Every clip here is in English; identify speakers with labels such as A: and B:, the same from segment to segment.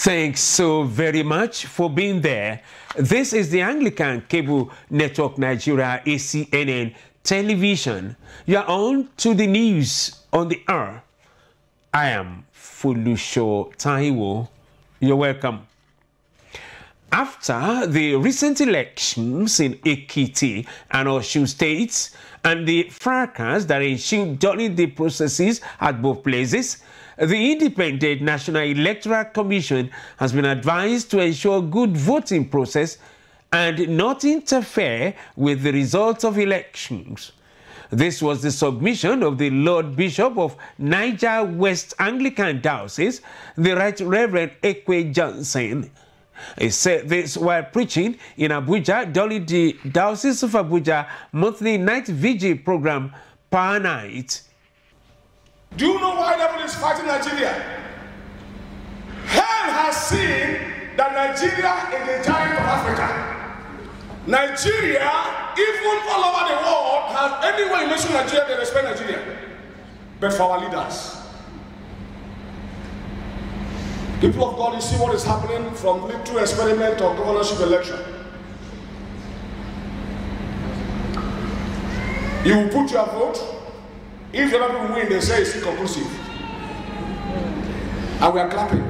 A: Thanks so very much for being there. This is the Anglican Cable Network Nigeria, ACNN Television. You are on to the news on the hour. I am Folusho Taiwo. You're welcome. After the recent elections in Ekiti and Osun states and the fracas that ensued during the processes at both places, the Independent National Electoral Commission has been advised to ensure good voting process and not interfere with the results of elections. This was the submission of the Lord Bishop of Niger West Anglican Diocese, the Right Reverend Ekwe Johnson. He said this while preaching in Abuja during the Diocese of Abuja monthly night vigil program, Power Night.
B: Do you know why the devil is fighting Nigeria? Hell has seen that Nigeria is the giant of Africa. Nigeria, even all over the world, has anywhere you mention Nigeria, they respect Nigeria. But for our leaders, people of God, you see what is happening from little experiment of governorship election. You will put your vote. If the other people win, they say it's inconclusive. And we are clapping.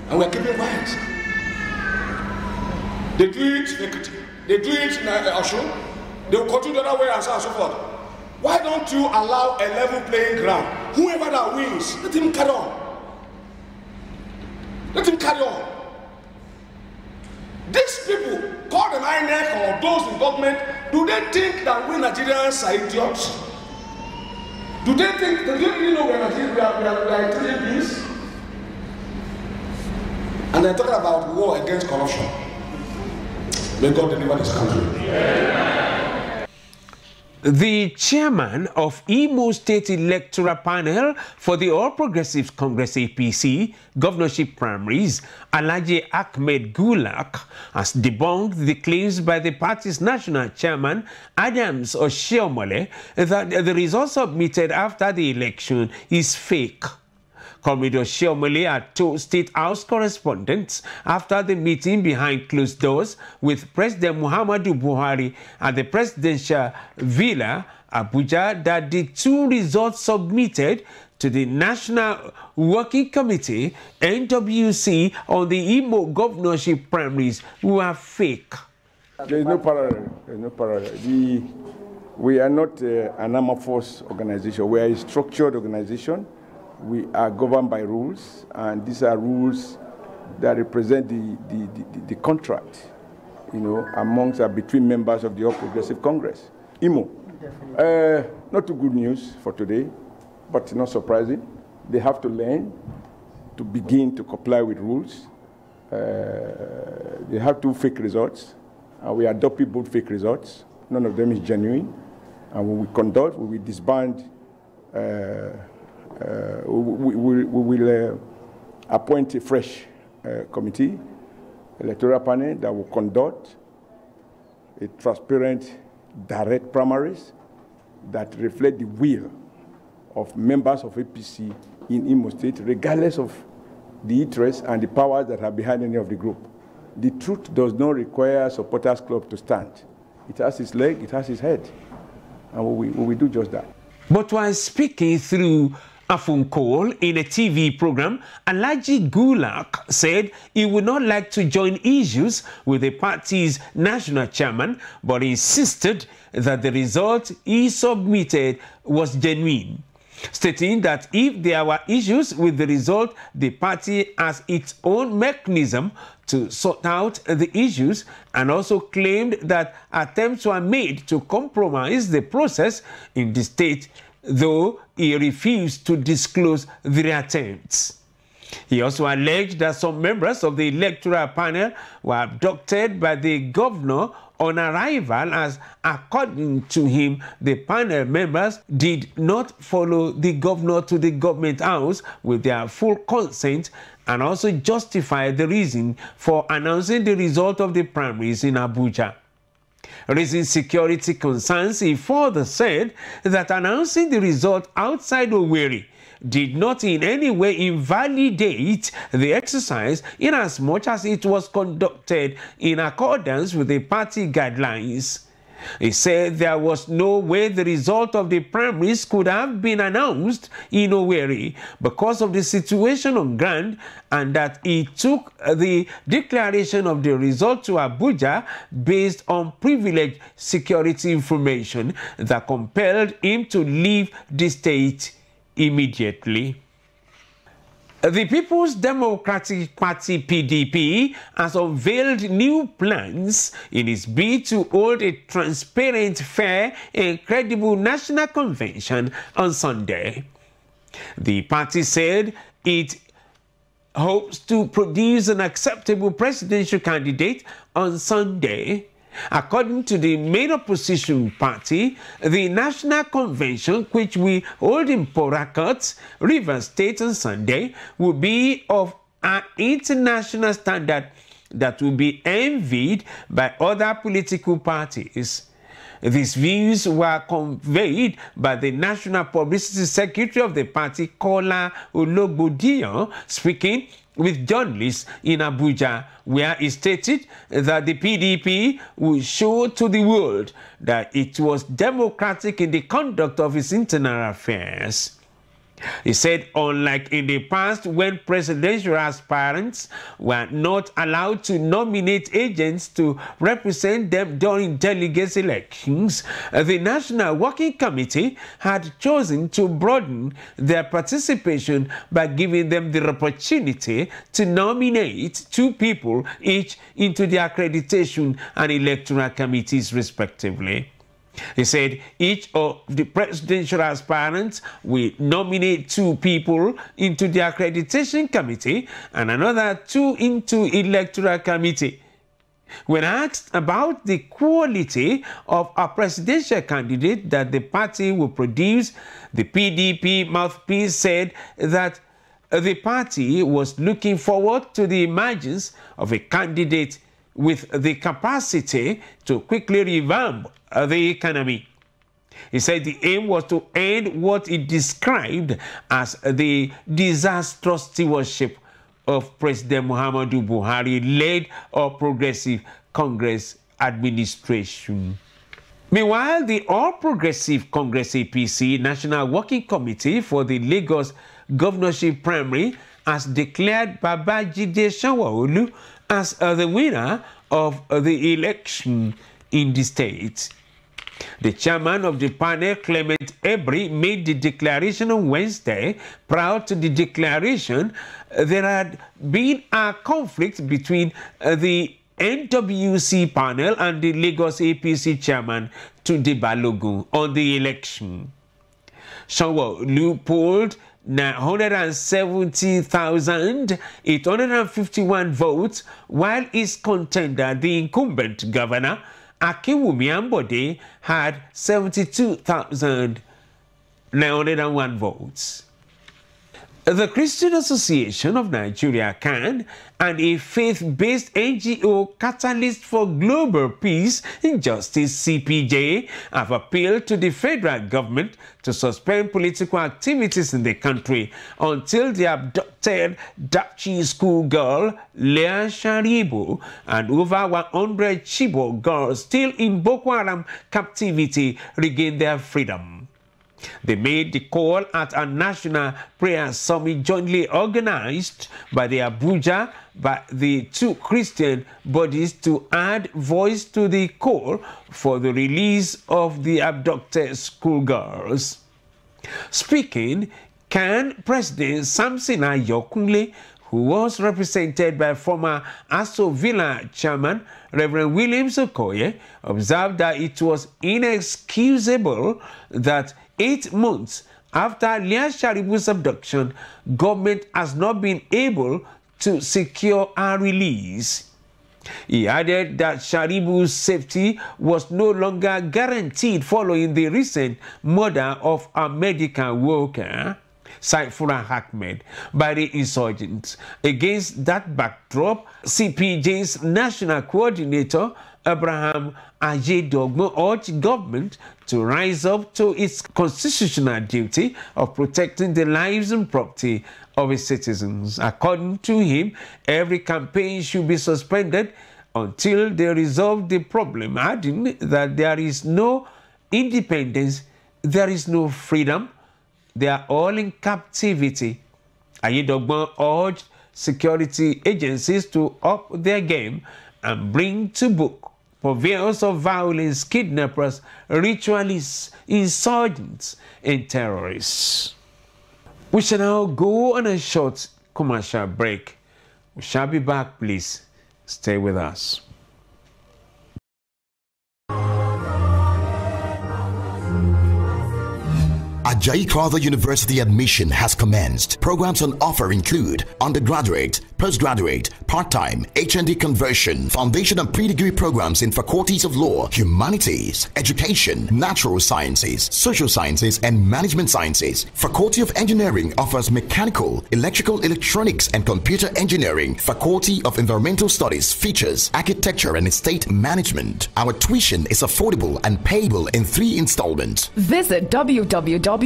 B: And we are keeping quiet. They do it, they do it in Osun. They will continue the other way and so on and so forth. Why don't you allow a level playing ground? Whoever that wins, let him carry on. Let him carry on. These people, call them ACNN or those in government, do they think that we Nigerians are idiots? Do they think, do they really know we are intelligent beings? And they're talking about war against corruption. May God deliver this country. Yeah.
A: The chairman of Imo State Electoral Panel for the All Progressives Congress APC governorship primaries, Alhaji Ahmed Gulak, has debunked the claims by the party's national chairman, Adams Oshiomhole, that the results submitted after the election is fake. Comrade Oshiomhole had told State House correspondents after the meeting behind closed doors with President Muhammadu Buhari at the presidential villa, Abuja, that the two results submitted to the National Working Committee, NWC, on the Imo governorship primaries were fake.
C: There is no parallel. There is no parallel. We are not an armed force organization. We are a structured organization. We are governed by rules, and these are rules that represent the contract, amongst between members of the All Progressive Congress. Imo, not too good news for today, but not surprising. They have to learn to begin to comply with rules. They have two fake results, and we adopt both fake results. None of them is genuine, and when we conduct, we will disband. We will appoint a fresh committee, electoral panel, that will conduct a transparent, direct primaries that reflect the will of members of APC in Imo State, regardless of the interests and the powers that are behind any of the group. The truth does not require a supporters club to stand. It has its leg, it has its head, and we will do just that.
A: But while speaking through a phone call in a TV program, Alhaji Gulak said he would not like to join issues with the party's national chairman, but insisted that the result he submitted was genuine, stating that if there were issues with the result, the party has its own mechanism to sort out the issues, and also claimed that attempts were made to compromise the process in the state, though he refused to disclose the attempts. He also alleged that some members of the electoral panel were abducted by the governor on arrival, as according to him, the panel members did not follow the governor to the government house with their full consent, and also justified the reason for announcing the result of the primaries in Abuja. Raising security concerns, he further said that announcing the result outside Owerri did not in any way invalidate the exercise inasmuch as it was conducted in accordance with the party guidelines. He said there was no way the result of the primaries could have been announced in Owerri because of the situation on ground, and that he took the declaration of the result to Abuja based on privileged security information that compelled him to leave the state immediately. The People's Democratic Party (PDP) has unveiled new plans in its bid to hold a transparent, fair and credible national convention on Sunday. The party said it hopes to produce an acceptable presidential candidate on Sunday. According to the main opposition party, the National Convention, which will hold in Port Harcourt, Rivers State on Sunday, will be of an international standard that will be envied by other political parties. These views were conveyed by the National Publicity Secretary of the party, Kola Ologbodiyan, speaking with journalists in Abuja, where he stated that the PDP will show to the world that it was democratic in the conduct of its internal affairs. He said, unlike in the past when presidential aspirants were not allowed to nominate agents to represent them during delegate elections, the National Working Committee had chosen to broaden their participation by giving them the opportunity to nominate 2 people each into the accreditation and electoral committees respectively. He said each of the presidential aspirants will nominate 2 people into the accreditation committee and another 2 into electoral committee. When asked about the quality of a presidential candidate that the party will produce, the PDP mouthpiece said that the party was looking forward to the emergence of a candidate with the capacity to quickly revamp the economy. He said the aim was to end what he described as the disastrous stewardship of President Muhammadu Buhari-led All Progressive Congress administration. Meanwhile, the All Progressive Congress APC National Working Committee for the Lagos governorship primary has declared Babajide Sanwo-Olu as the winner of the election in the state. The chairman of the panel, Clement Ebri, made the declaration on Wednesday. Prior to the declaration, there had been a conflict between the NWC panel and the Lagos APC chairman, Tunde Balogun, on the election. Sanwo-Olu polled 970,851 votes, while his contender, the incumbent governor, Akinwumi Ambode, had 72,901 votes. The Christian Association of Nigeria (ACNN) and a faith-based NGO, Catalyst for Global Peace and Justice (CPJ), have appealed to the federal government to suspend political activities in the country until the abducted Dapchi schoolgirl Leah Sharibu and over 100 Chibok girls still in Boko Haram captivity regain their freedom. They made the call at a national prayer summit jointly organized by the Abuja by the 2 Christian bodies to add voice to the call for the release of the abducted schoolgirls. Speaking, CAN President Samson Ayokunle, who was represented by former Aso Villa chairman Reverend Williams Okoye, observed that it was inexcusable that 8 months after Leah Sharibu's abduction, government has not been able to secure her release. He added that Sharibu's safety was no longer guaranteed following the recent murder of a medical worker, Saifullah Ahmed, by the insurgents. Against that backdrop, CPJ's national coordinator, Abraham Ayedogbo urged government to rise up to its constitutional duty of protecting the lives and property of its citizens. According to him, every campaign should be suspended until they resolve the problem, adding that there is no independence, there is no freedom, they are all in captivity. Ayedogbo urged security agencies to up their game and bring to book purveyors of violence, kidnappers, ritualists, insurgents, and terrorists. We shall now go on a short commercial break. We shall be back, please. Stay with us.
D: Ajayi Crowther University admission has commenced. Programs on offer include undergraduate, postgraduate, part-time, HND conversion, foundation and pre-degree programs in faculties of law, humanities, education, natural sciences, social sciences, and management sciences. Faculty of Engineering offers mechanical, electrical, electronics, and computer engineering. Faculty of Environmental Studies features architecture and estate management. Our tuition is affordable and payable in 3 installments.
E: Visit www.acu.edu.ng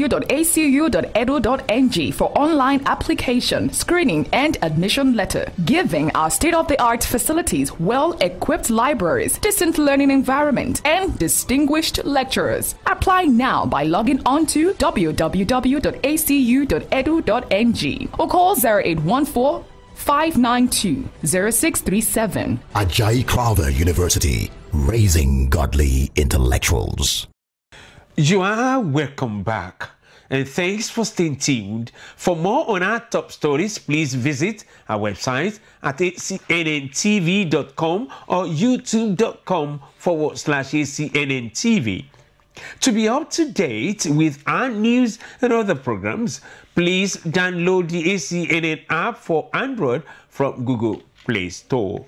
E: for online application, screening, and admission letter. Giving our state-of-the-art facilities, well-equipped libraries, decent learning environment, and distinguished lecturers. Apply now by logging on to www.acu.edu.ng or call 0814 592-0637.
D: Ajayi Crowther University, raising godly intellectuals.
A: You are welcome back, and thanks for staying tuned. For more on our top stories, please visit our website at ACNNTV.com or youtube.com/ACNNTV. To be up to date with our news and other programs, please download the ACNN app for Android from Google Play Store.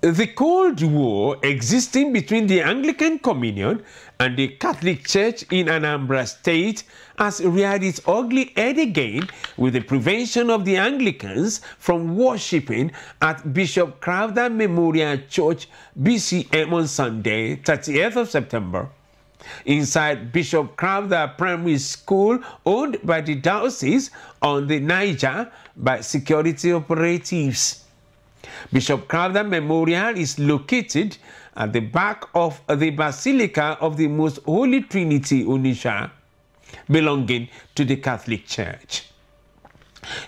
A: The Cold War existing between the Anglican Communion and the Catholic Church in Anambra State has reared its ugly head again with the prevention of the Anglicans from worshipping at Bishop Crowther Memorial Church, BCM, on Sunday, 30th of September. Inside Bishop Crowther Primary School, owned by the diocese on the Niger by security operatives. Bishop Crowther Memorial is located at the back of the Basilica of the Most Holy Trinity, Onitsha, belonging to the Catholic Church.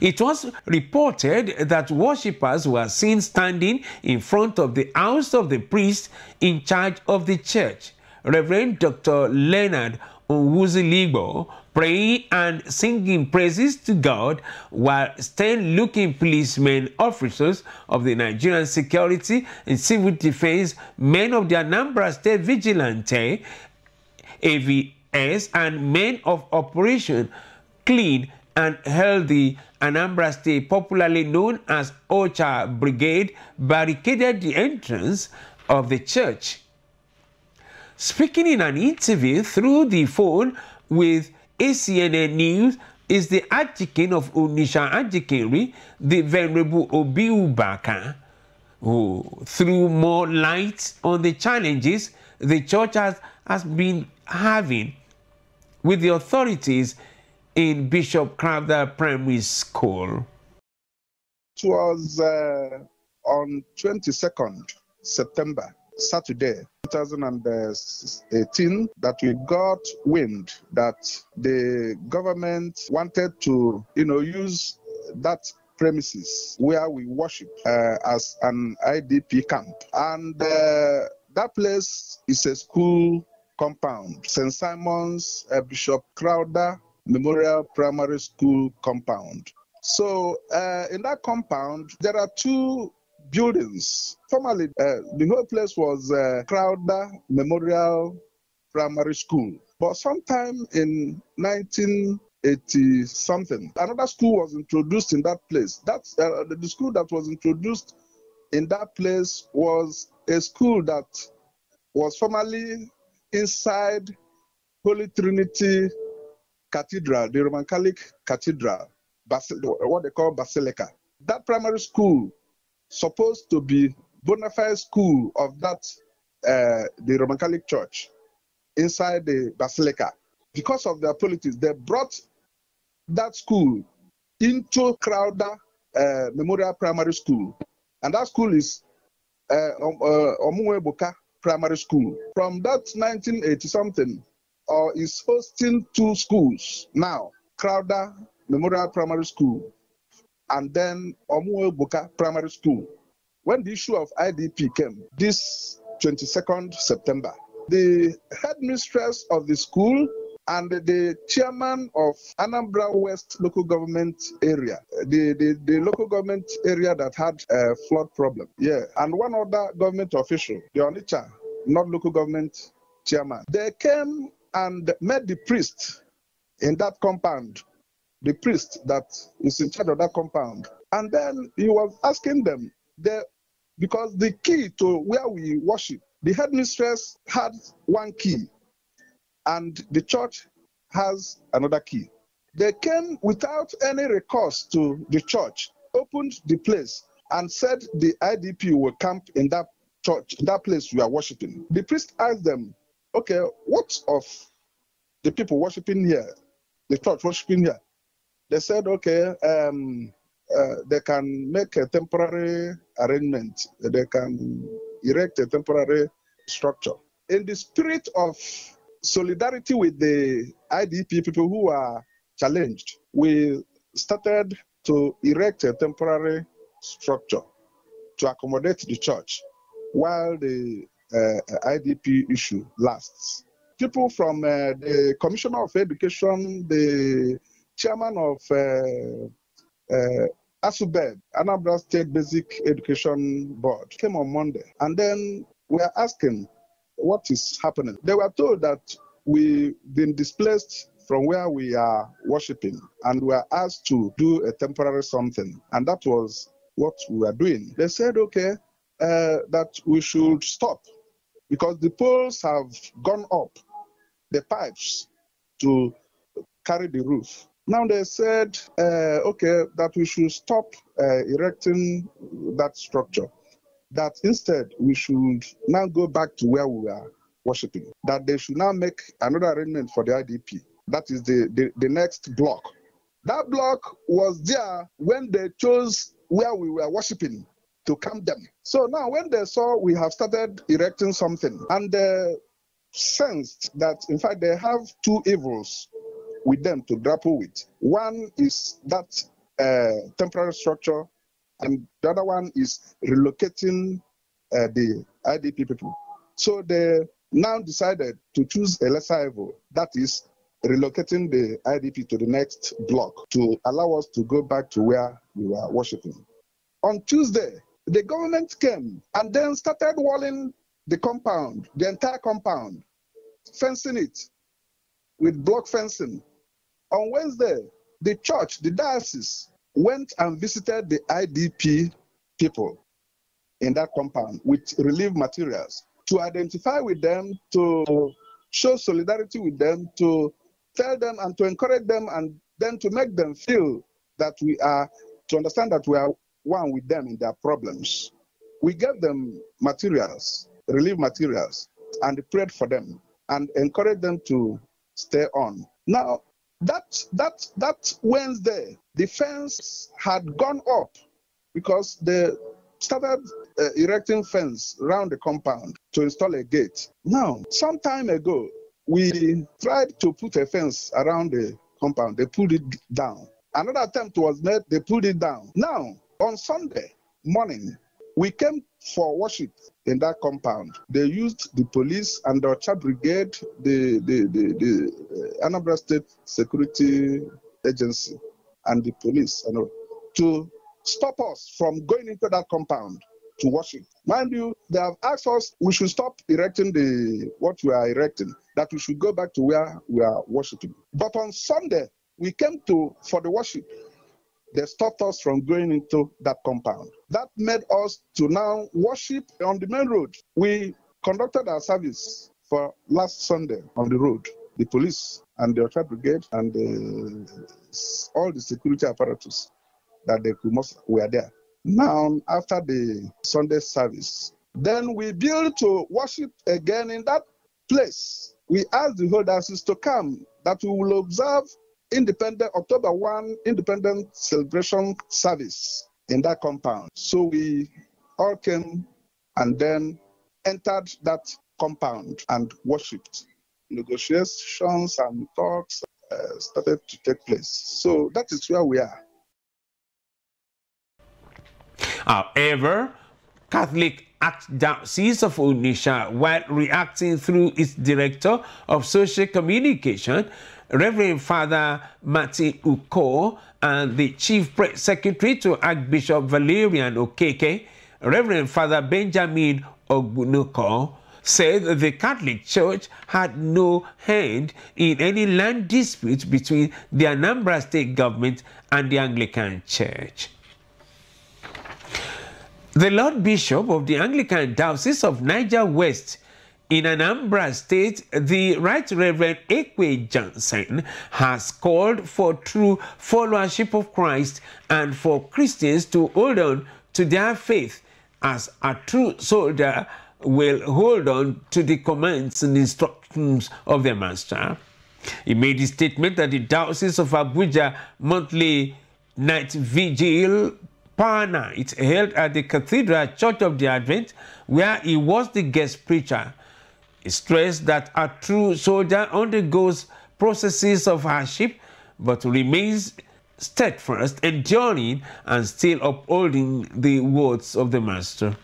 A: It was reported that worshippers were seen standing in front of the house of the priest in charge of the church, Reverend Dr. Leonard Onwuziligbo, praying and singing praises to God, while stern-looking policemen, officers of the Nigerian Security and Civil Defense, men of the Anambra State Vigilante, AVS, and men of Operation Clean and Healthy Anambra State, popularly known as Ocha Brigade, barricaded the entrance of the church. Speaking in an interview through the phone with ACNN News is the Archdeacon of Onitsha Archdeaconry, the Venerable Obi Ubaka, who threw more light on the challenges the church has been having with the authorities in Bishop Crowther Primary School.
F: It was on 22nd September, Saturday, 2018, that we got wind that the government wanted to, use that premises where we worship as an IDP camp. And that place is a school compound, St. Simon's Bishop Crowther Memorial Primary School compound. So in that compound, there are 2 buildings. Formerly, the whole place was Crowther Memorial Primary School. But sometime in 1980-something, another school was introduced in that place. That's the school that was introduced in that place was a school that was formerly inside Holy Trinity Cathedral, the Roman Catholic Cathedral, what they call Basilica. That primary school supposed to be bona fide school of that, the Roman Catholic Church inside the Basilica. Because of their politics, they brought that school into Crowder Memorial Primary School. And that school is Omuebuka Primary School. From that 1980-something, is hosting 2 schools now, Crowder Memorial Primary School and then Omuebuka Primary School. When the issue of IDP came, this 22nd September, the headmistress of the school and the chairman of Anambra West local government area, the local government area that had a flood problem, and one other government official, the Onitsha, not local government chairman, they came and met the priest in that compound, the priest that is in charge of that compound. And then he was asking them, because the key to where we worship, the headmistress had one key, and the church has another key. They came without any recourse to the church, opened the place, and said the IDP will camp in that church, in that place we are worshiping. The priest asked them, okay, what of the people worshiping here, the church worshiping here? They said, okay, they can make a temporary arrangement. They can erect a temporary structure. In the spirit of solidarity with the IDP people who are challenged, we started to erect a temporary structure to accommodate the church while the IDP issue lasts. People from the Commissioner of Education, the chairman of ASUBED, Anambra State Basic Education Board, came on Monday, and then we are asking what is happening. They were told that we've been displaced from where we are worshiping, and we are asked to do a temporary something, and that was what we are doing. They said, okay, that we should stop because the poles have gone up, the pipes to carry the roof. Now they said, okay, that we should stop erecting that structure, that instead we should now go back to where we are worshiping, that they should now make another arrangement for the IDP. That is the next block. That block was there when they chose where we were worshiping to camp them. So now when they saw we have started erecting something, and they sensed that, in fact, they have 2 evils with them to grapple with. One is that temporary structure, and the other one is relocating the IDP people. So they now decided to choose a lesser evil, that is relocating the IDP to the next block to allow us to go back to where we were worshiping. On Tuesday, the government came and then started walling the compound, the entire compound, fencing it with block fencing. On Wednesday, the church, the diocese, went and visited the IDP people in that compound with relief materials to identify with them, to show solidarity with them, to tell them and to encourage them, and then to make them feel that we are, to understand that we are one with them in their problems. We gave them materials, relief materials, and prayed for them and encouraged them to stay on. Now, that Wednesday, the fence had gone up because they started erecting fence around the compound to install a gate. Now, some time ago, we tried to put a fence around the compound. They pulled it down. Another attempt was made. They pulled it down. Now, on Sunday morning, we came for worship in that compound. They used the police and the Ocha Brigade, the Anambra State Security Agency, and the police, to stop us from going into that compound to worship. Mind you, they have asked us we should stop erecting what we are erecting, that we should go back to where we are worshiping. But on Sunday, we came for the worship. They stopped us from going into that compound. That made us to now worship on the main road. We conducted our service for last Sunday on the road. The police and the Ocha Brigade and all the security apparatus that were there. now after the Sunday service. Then we build to worship again in that place. We ask the whole diocese to come, that we will observe October 1 Independent Celebration Service in that compound. So we all came and then entered that compound and worshipped. Negotiations and talks started to take place. So that is where we are.
A: However, Catholic Archdiocese of Onitsha, while reacting through its Director of Social Communication, Reverend Father Martin Uko, and the Chief Press Secretary to Archbishop Valerian Okeke, Reverend Father Benjamin Ogbunuko, said the Catholic Church had no hand in any land dispute between the Anambra State government and the Anglican Church. The Lord Bishop of the Anglican Diocese of Niger West in Anambra State, the Right Reverend Ekwe Johnson, has called for true followership of Christ and for Christians to hold on to their faith, as a true soldier will hold on to the commands and instructions of their master. He made the statement at the Diocese of Abuja monthly night vigil power night held at the Cathedral Church of the Advent, where he was the guest preacher. He stressed that a true soldier undergoes processes of hardship, but remains steadfast, enduring, and still upholding the words of the Master.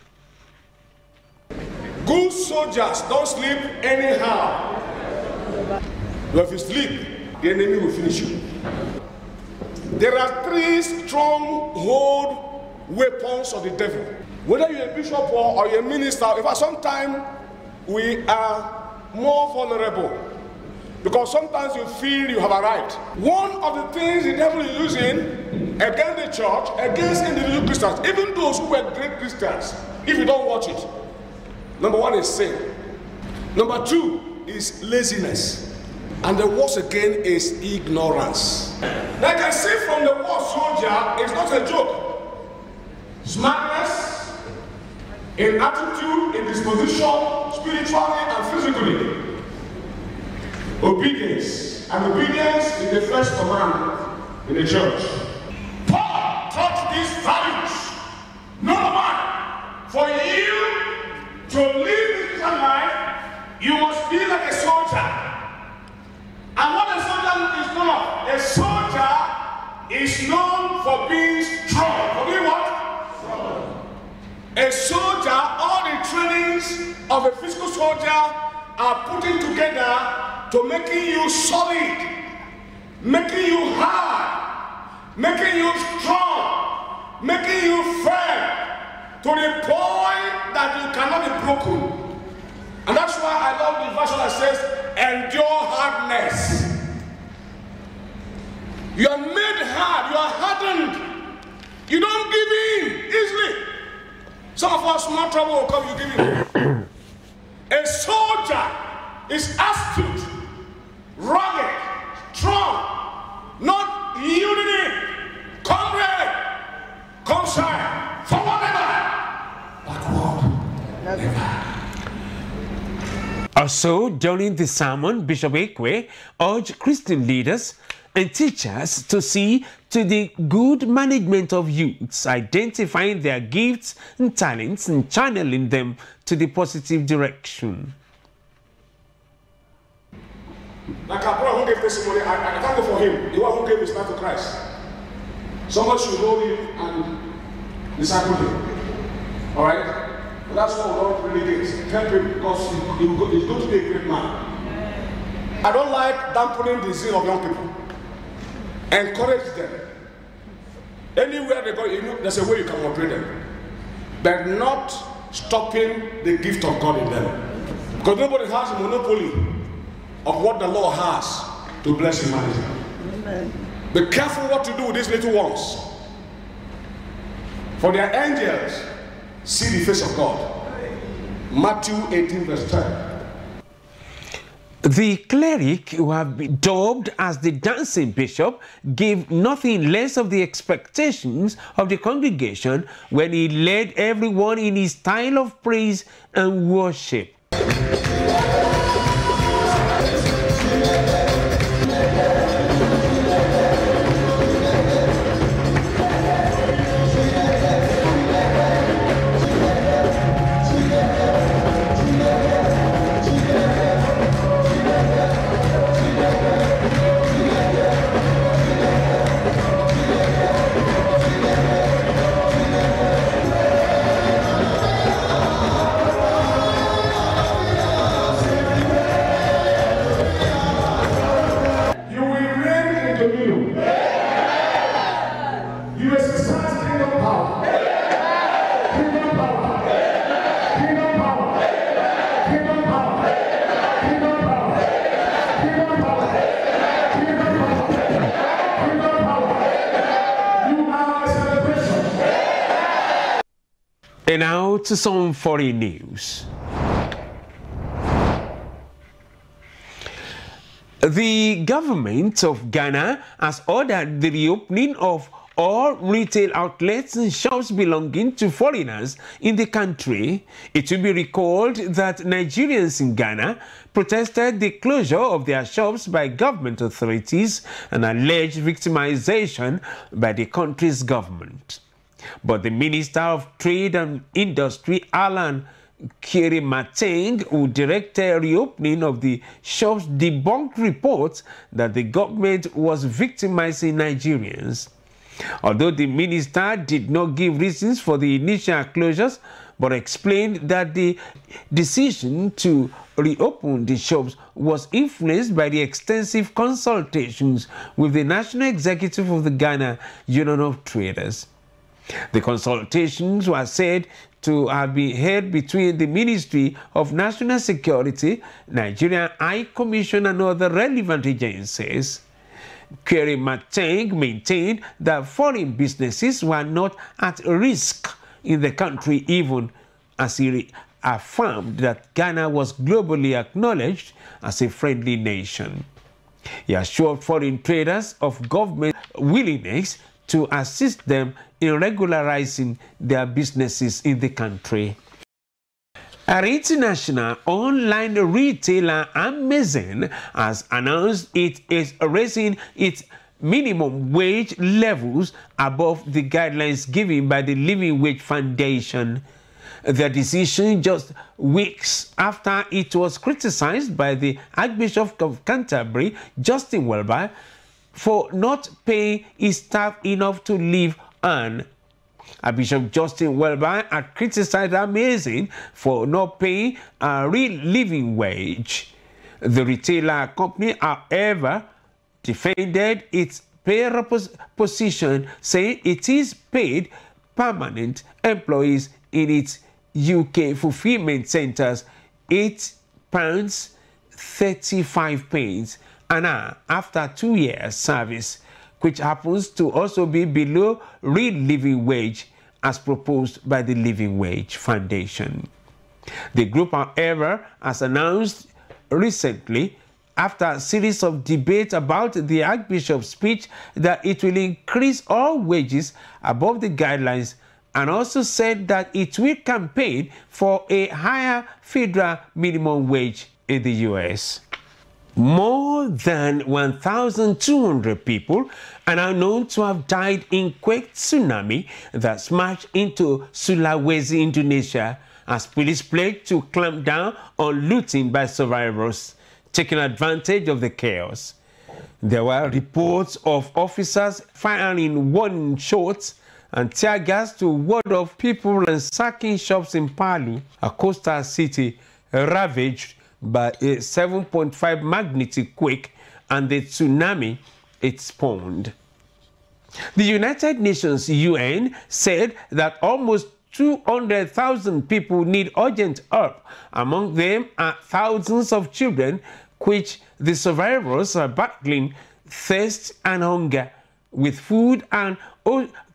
B: Good soldiers don't sleep anyhow. But if you sleep, the enemy will finish you. There are 3 stronghold weapons of the devil. Whether you're a bishop or you're a minister, in fact, sometimes we are more vulnerable because sometimes you feel you have arrived. One of the things the devil is using against the church, against individual Christians, even those who were great Christians, if you don't watch it, number 1 is sin. Number 2 is laziness. And the worst again is ignorance. Like I say from the word soldier, it's not a joke. Smartness in attitude, in disposition, spiritually and physically. Obedience. And obedience is the first commandment in the church. Paul taught these values. Number 1, for you to live this Christian life, you must be like a soldier. And what a soldier is known of? A soldier is known for being strong. For being what? Strong. A soldier, all the trainings of a physical soldier are putting together to making you solid, making you hard, making you strong, making you firm, to the point that you cannot be broken. And that's why I love the version that says, endure hardness. You are made hard, you are hardened. You don't give in easily. Some of us, small trouble will come, you give in. A soldier is astute, rugged, strong, not yielding in. Come red, come shine, forward never, backward never.
A: Also, during the sermon, Bishop Ekwe urged Christian leaders and teachers to see to the good management of youths, identifying their gifts and talents and channeling them to the positive direction.
B: Like our brother who gave testimony, I thank God for him. The one who gave his life to Christ. Somebody should know him and disciple him. Alright? That's what we don't really get. Help him because he's going to be a great man. I don't like dampening the zeal of young people. Encourage them. Anywhere they go, there's a way you can motivate them. But not stopping the gift of God in them. Because nobody has a monopoly of what the Lord has to bless humanity. Amen. Be careful what to do with these little ones. For their angels see the face of God. Matthew 18 verse 10.
A: The cleric, who have been dubbed as the dancing bishop, gave nothing less of the expectations of the congregation when he led everyone in his style of praise and worship. And now to some foreign news. The government of Ghana has ordered the reopening of all retail outlets and shops belonging to foreigners in the country. It will be recalled that Nigerians in Ghana protested the closure of their shops by government authorities and alleged victimization by the country's government. But the Minister of Trade and Industry, Alan Mateng, who directed reopening of the shops, debunked reports that the government was victimizing Nigerians. Although the minister did not give reasons for the initial closures, but explained that the decision to reopen the shops was influenced by the extensive consultations with the National Executive of the Ghana Union of Traders. The consultations were said to have been held between the Ministry of National Security, Nigerian High Commission, and other relevant agencies. Mateng maintained that foreign businesses were not at risk in the country, even as he affirmed that Ghana was globally acknowledged as a friendly nation. He assured foreign traders of government willingness to assist them in regularizing their businesses in the country. Our international online retailer Amazon has announced it is raising its minimum wage levels above the guidelines given by the Living Wage Foundation. The decision just weeks after it was criticized by the Archbishop of Canterbury, Justin Welby, for not paying his staff enough to live on. Bishop Justin Welby had criticized Amazon for not paying a real living wage. The retailer company, however, defended its pay position, saying it is paid permanent employees in its UK fulfillment centers £8.35 an hour after 2 years service, which happens to also be below real living wage as proposed by the Living Wage Foundation. The group, however, has announced recently, after a series of debate about the Archbishop's speech, that it will increase all wages above the guidelines, and also said that it will campaign for a higher federal minimum wage in the US. More than 1,200 people are now known to have died in quake tsunami that smashed into Sulawesi, Indonesia, as police pledged to clamp down on looting by survivors, taking advantage of the chaos. There were reports of officers firing warning shots and tear gas to ward off people and sacking shops in Palu, a coastal city ravaged by a 7.5 magnitude quake and the tsunami it spawned. The United Nations UN said that almost 200,000 people need urgent help. Among them are thousands of children, which the survivors are battling thirst and hunger, with food and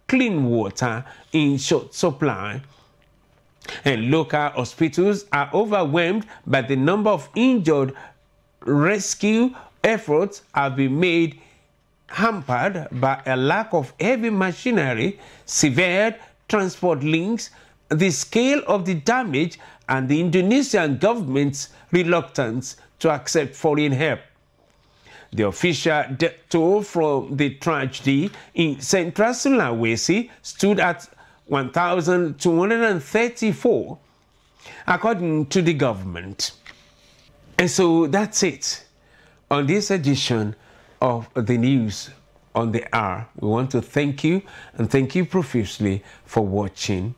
A: clean water in short supply. And local hospitals are overwhelmed by the number of injured rescue efforts have been made hampered by a lack of heavy machinery, severed transport links, the scale of the damage, and the Indonesian government's reluctance to accept foreign help. The official death toll from the tragedy in Central Sulawesi stood at 1,234, according to the government. And so that's it on this edition of the news on the hour. We want to thank you and thank you profusely for watching.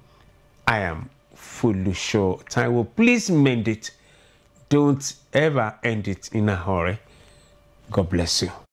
A: I am fully sure time will please mend it. Don't ever end it in a hurry. God bless you.